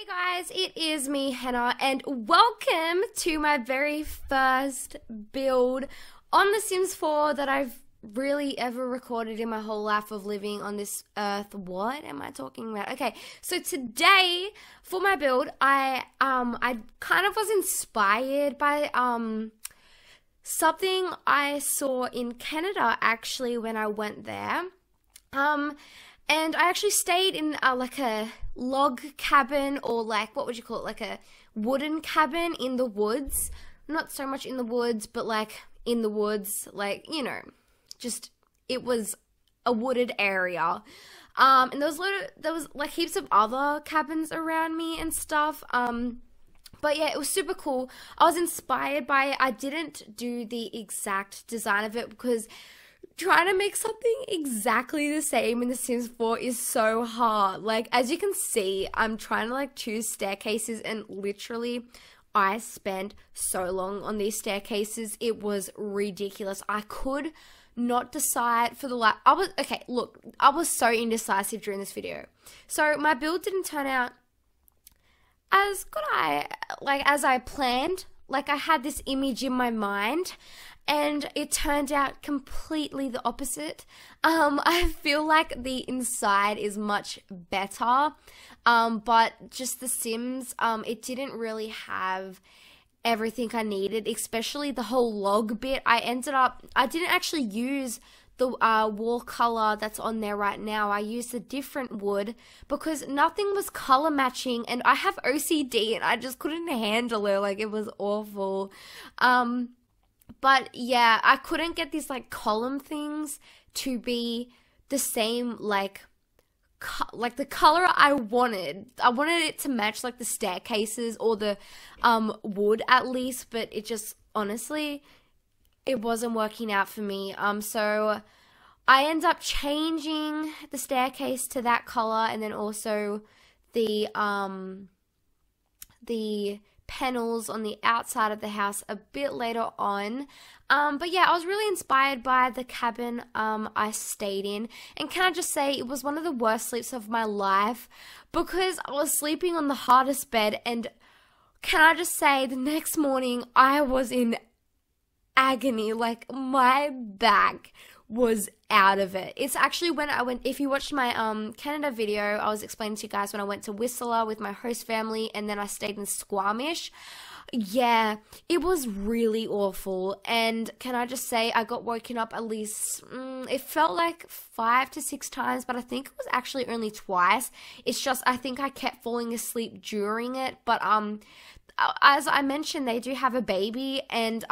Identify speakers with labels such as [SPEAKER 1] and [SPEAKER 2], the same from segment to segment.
[SPEAKER 1] Guys, it is me, Hannah, and welcome to my very first build on The Sims 4 that I've really ever recorded in my whole life of living on this earth. What am I talking about? Okay, so today for my build, I kind of was inspired by something I saw in Canada actually when I went there. And I actually stayed in like a log cabin, or like, what would you call it, like a wooden cabin in the woods. Not so much in the woods, but like in the woods, like, you know, just, it was a wooded area. And there was like heaps of other cabins around me and stuff. But yeah, it was super cool. I was inspired by it. I didn't do the exact design of it because trying to make something exactly the same in The Sims 4 is so hard. Like, as you can see, I'm trying to like choose staircases, and literally I spent so long on these staircases. It was ridiculous. I could not decide for the okay, look, I was so indecisive during this video. So my build didn't turn out as good as I planned. Like, I had this image in my mind, and it turned out completely the opposite. I feel like the inside is much better, but just The Sims, it didn't really have everything I needed, especially the whole log bit. I didn't actually use the wall color that's on there right now. I used a different wood because nothing was color matching, and I have OCD and I just couldn't handle it. Like, it was awful. But yeah, I couldn't get these like column things to be the same, like the color I wanted. I wanted it to match like the staircases or the wood at least, but it just, honestly, it wasn't working out for me. So I end up changing the staircase to that color, and then also the panels on the outside of the house a bit later on. But yeah, I was really inspired by the cabin I stayed in, and can I just say, it was one of the worst sleeps of my life because I was sleeping on the hardest bed, and can I just say, the next morning I was in agony. Like, my back was out of it. It's actually when I went, if you watched my Canada video, I was explaining to you guys when I went to Whistler with my host family, and then I stayed in Squamish. Yeah, it was really awful. And can I just say, I got woken up at least, it felt like 5 to 6 times, but I think it was actually only twice. It's just, I think I kept falling asleep during it. But as I mentioned, they do have a baby, and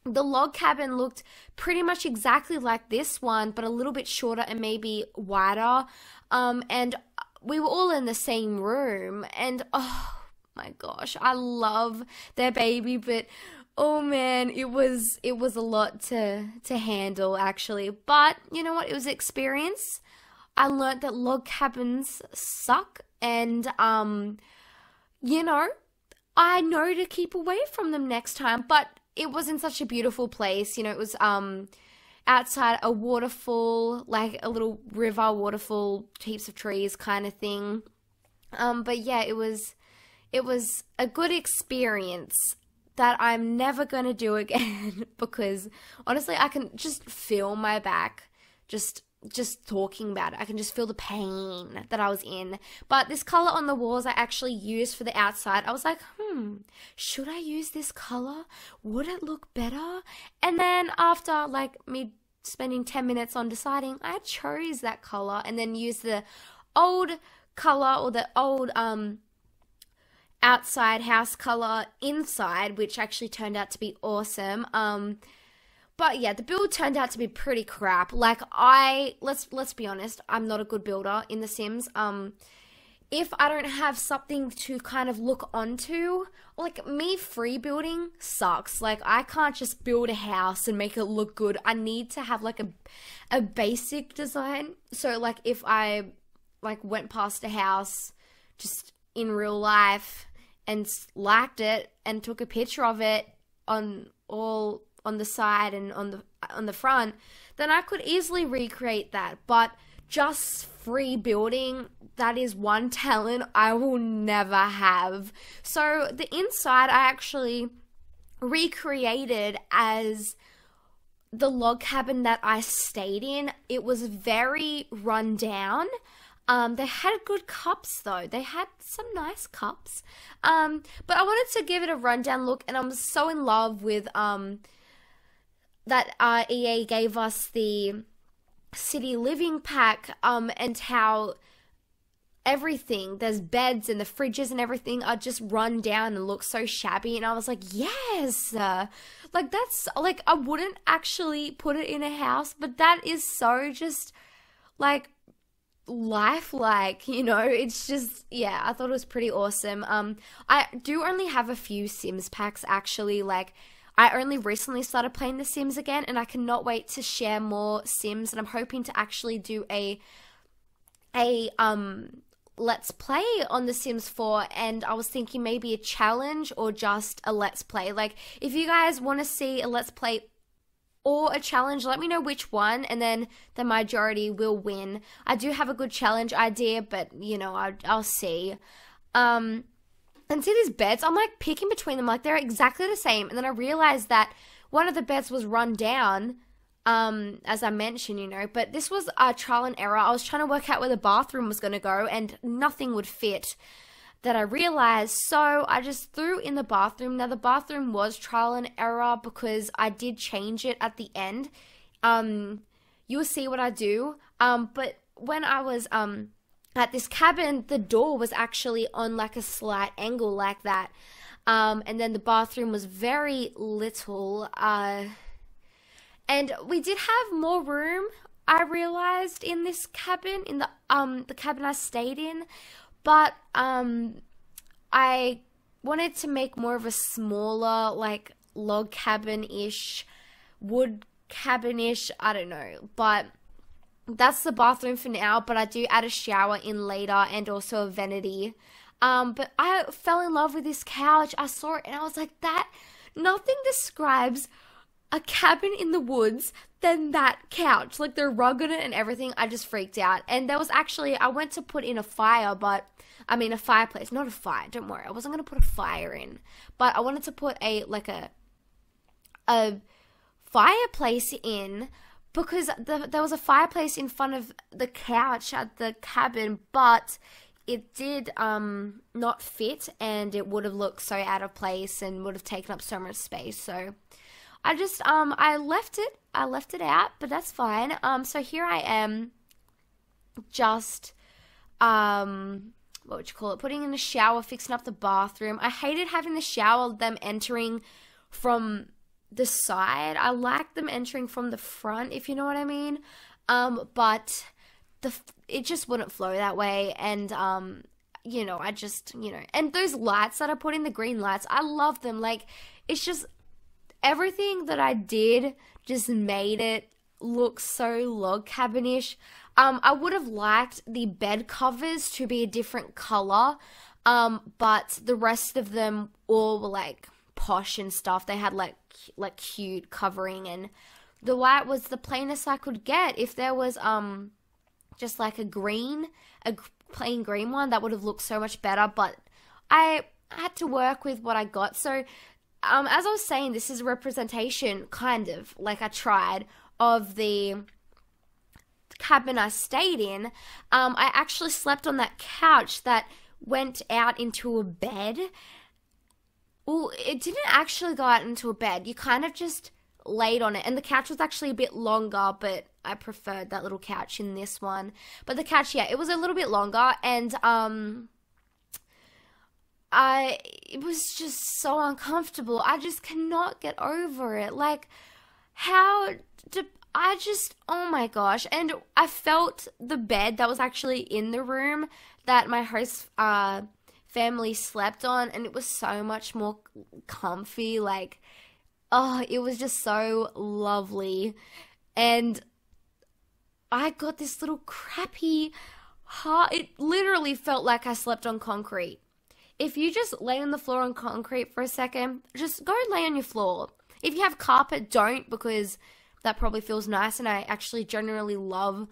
[SPEAKER 1] the log cabin looked pretty much exactly like this one, but a little bit shorter and maybe wider. And we were all in the same room, and oh my gosh, I love their baby, but oh man, it was a lot to handle actually. But you know what? It was an experience. I learned that log cabins suck, and you know, I know to keep away from them next time. But it was in such a beautiful place, you know. It was outside a waterfall, like a little river waterfall, heaps of trees kind of thing. But yeah, it was a good experience that I'm never gonna do again because honestly, I can just feel my back just talking about it. I can just feel the pain that I was in. But this color on the walls I actually used for the outside. I was like, should I use this color? Would it look better? And then after like me spending 10 minutes on deciding, I chose that color and then used the old color, or the old outside house color inside, which actually turned out to be awesome. But yeah, the build turned out to be pretty crap. Like, let's be honest, I'm not a good builder in The Sims. If I don't have something to kind of look onto, like, me free building sucks. Like, I can't just build a house and make it look good. I need to have like a basic design. So like, if I like went past a house just in real life and liked it and took a picture of it on the side and on the front, then I could easily recreate that. But just rebuilding, that is one talent I will never have. So the inside I actually recreated as the log cabin that I stayed in. It was very run down. They had good cups though. They had some nice cups. But I wanted to give it a rundown look, and I'm so in love with that EA gave us the city living pack, and how everything, there's beds and the fridges and everything are just run down and look so shabby, and I was like, yes, like that's, like, I wouldn't actually put it in a house, but that is so just like lifelike, you know. It's just, yeah, I thought it was pretty awesome. I do only have a few Sims packs actually. Like, I only recently started playing The Sims again, and I cannot wait to share more Sims, and I'm hoping to actually do a let's play on The Sims 4, and I was thinking maybe a challenge or just a let's play. Like, if you guys want to see a let's play or a challenge, let me know which one, and then the majority will win. I do have a good challenge idea, but, you know, I'll see. And see these beds, I'm like picking between them, like they're exactly the same, and then I realized that one of the beds was run down, as I mentioned, you know, but this was a trial and error. I was trying to work out where the bathroom was going to go, and nothing would fit that I realized, so I just threw in the bathroom. Now, the bathroom was trial and error because I did change it at the end. You'll see what I do, but when I was, at this cabin, the door was actually on like a slight angle like that, and then the bathroom was very little, and we did have more room, I realized, in this cabin, in the cabin I stayed in, but I wanted to make more of a smaller, like, log cabin-ish, wood cabin-ish, I don't know, but that's the bathroom for now. But I do add a shower in later, and also a vanity. But I fell in love with this couch. I saw it and I was like, that, nothing describes a cabin in the woods than that couch. Like, the rug on it and everything, I just freaked out. And there was actually, I went to put in a fire, but, I mean a fireplace, not a fire, don't worry. I wasn't going to put a fire in, but I wanted to put a fireplace in, because there was a fireplace in front of the couch at the cabin, but it did not fit, and it would have looked so out of place and would have taken up so much space. So I just I left it out, but that's fine. So here I am, just what would you call it, putting in the shower, fixing up the bathroom. I hated having the shower, them entering from the side. I like them entering from the front, if you know what I mean. But it just wouldn't flow that way, and you know, I just, you know, and those lights that I put in, the green lights, I love them. Like, it's just, everything that I did just made it look so log cabin-ish. I would have liked the bed covers to be a different color, but the rest of them all were like posh and stuff. They had like cute covering, and the white was the plainest I could get. If there was just like a plain green one, that would have looked so much better, but I had to work with what I got. So as I was saying, this is a representation, kind of, like, I tried, of the cabin I stayed in. I actually slept on that couch that went out into a bed. Well, it didn't actually go out into a bed. You kind of just laid on it, and the couch was actually a bit longer, but I preferred that little couch in this one. But the couch, yeah, it was a little bit longer, and it was just so uncomfortable. I just cannot get over it. Like, oh my gosh. And I felt the bed that was actually in the room that my host family slept on, and it was so much more comfy. Like, oh, it was just so lovely. And I got this little crappy it literally felt like I slept on concrete. If you just lay on the floor on concrete for a second, just go lay on your floor. If you have carpet, don't, because that probably feels nice, and I actually generally love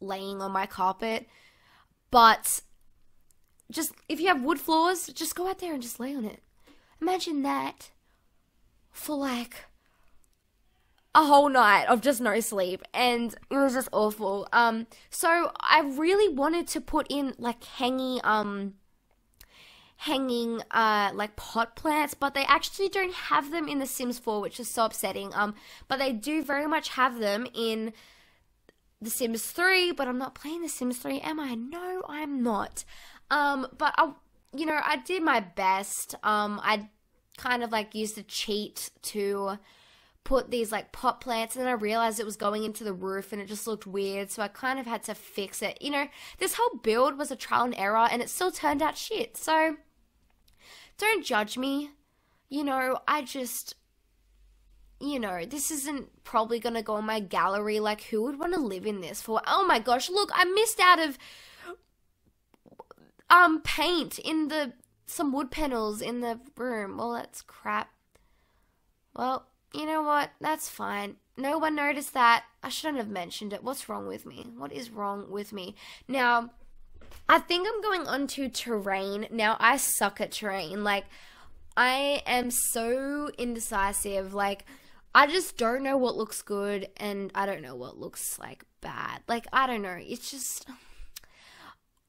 [SPEAKER 1] laying on my carpet. But just, if you have wood floors, just go out there and just lay on it. Imagine that for like a whole night of just no sleep, and it was just awful. So I really wanted to put in like hanging like pot plants, but they actually don't have them in The Sims 4, which is so upsetting. But they do very much have them in The Sims 3, but I'm not playing The Sims 3, am I? No, I'm not. But I did my best. I kind of like used a cheat to put these like pot plants, and then I realized it was going into the roof and it just looked weird, so I kind of had to fix it. This whole build was a trial and error, and it still turned out shit, so don't judge me. I just, this isn't probably gonna go in my gallery. Like, who would want to live in this for? Oh my gosh, look, I missed out of paint in some wood panels in the room. Well, that's crap. Well, you know what? That's fine. No one noticed that. I shouldn't have mentioned it. What's wrong with me? What is wrong with me? Now, I think I'm going on to terrain. Now, I suck at terrain. Like, I am so indecisive. Like, I just don't know what looks good, and I don't know what looks, like, bad. Like, I don't know. It's just...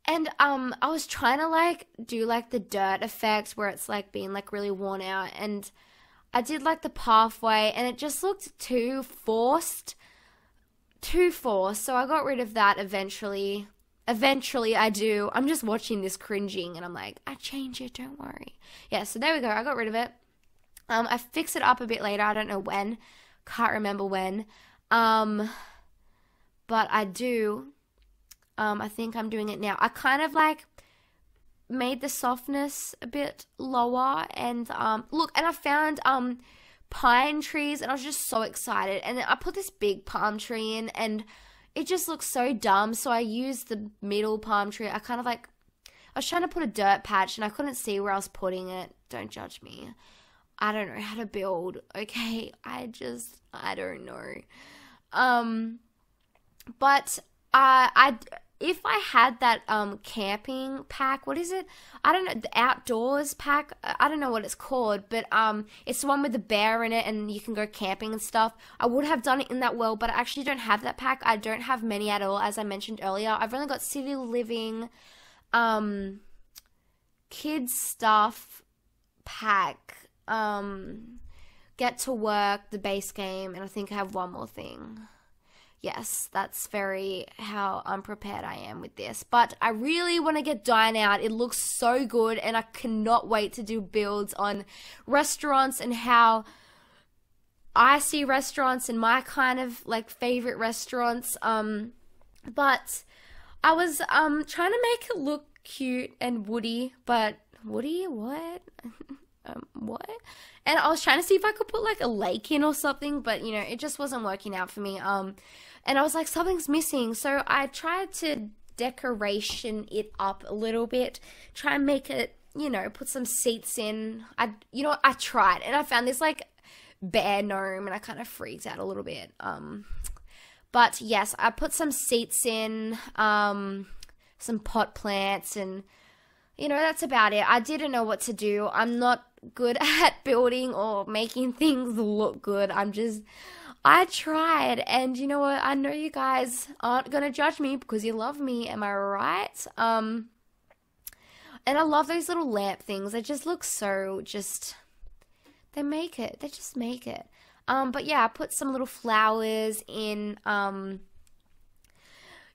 [SPEAKER 1] And, I was trying to, like, do, like, the dirt effect where it's, like, being, like, really worn out, and I did, like, the pathway, and it just looked too forced. So I got rid of that eventually. Eventually, I do. I'm just watching this cringing, and I'm like, I change it, don't worry. Yeah, so there we go. I got rid of it. I fix it up a bit later. I don't know when. Can't remember when. But I do. I think I'm doing it now. I kind of, like, made the softness a bit lower, and look, and I found pine trees, and I was just so excited, and then I put this big palm tree in, and it just looks so dumb, so I used the middle palm tree. I kind of like, I was trying to put a dirt patch, and I couldn't see where I was putting it. Don't judge me. I don't know how to build, okay? I don't know. But if I had that camping pack, what is it? I don't know, the outdoors pack. I don't know what it's called, but it's the one with the bear in it, and you can go camping and stuff. I would have done it in that world, but I actually don't have that pack. I don't have many at all, as I mentioned earlier. I've only got city living, kids stuff pack, get to work, the base game, and I think I have one more thing. Yes, that's very how unprepared I am with this. But I really want to get Dine Out. It looks so good, and I cannot wait to do builds on restaurants and how I see restaurants and my kind of like favorite restaurants. But I was trying to make it look cute and woody, but woody, what? What? And I was trying to see if I could put like a lake in or something, but it just wasn't working out for me. And I was like, something's missing. So I tried to decoration it up a little bit, try and make it, put some seats in. I tried, and I found this like bear gnome, and I kind of freaked out a little bit. But yes, I put some seats in, some pot plants, and that's about it. I didn't know what to do. I'm not good at building or making things look good. I tried, and you know what? I know you guys aren't gonna judge me because you love me. Am I right? And I love those little lamp things. They just look so they make it. They just make it. But yeah, I put some little flowers in.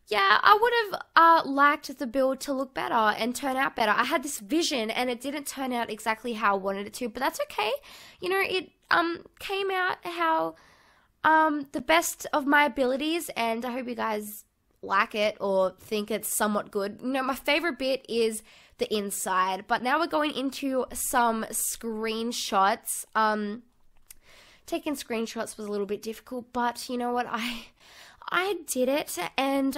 [SPEAKER 1] Yeah, I would have liked the build to look better and turn out better. I had this vision, and it didn't turn out exactly how I wanted it to, but that's okay. It came out how the best of my abilities, and I hope you guys like it or think it's somewhat good. My favorite bit is the inside, but now we're going into some screenshots. Taking screenshots was a little bit difficult, but you know what? I did it, and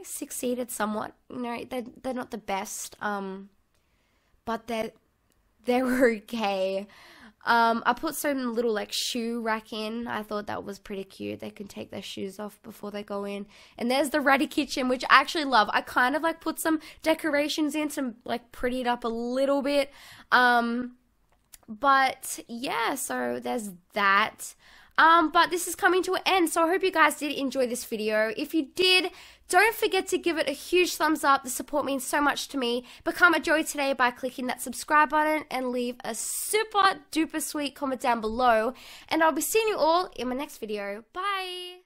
[SPEAKER 1] succeeded somewhat. They're not the best, but they're okay. I put some little like shoe rack in. I thought that was pretty cute. They can take their shoes off before they go in. And there's the ready kitchen, which I actually love. I kind of like put some decorations in to like pretty it up a little bit. But yeah, so there's that. But this is coming to an end, so I hope you guys did enjoy this video. If you did, don't forget to give it a huge thumbs up. The support means so much to me. Become a joy today by clicking that subscribe button and leave a super duper sweet comment down below. And I'll be seeing you all in my next video. Bye!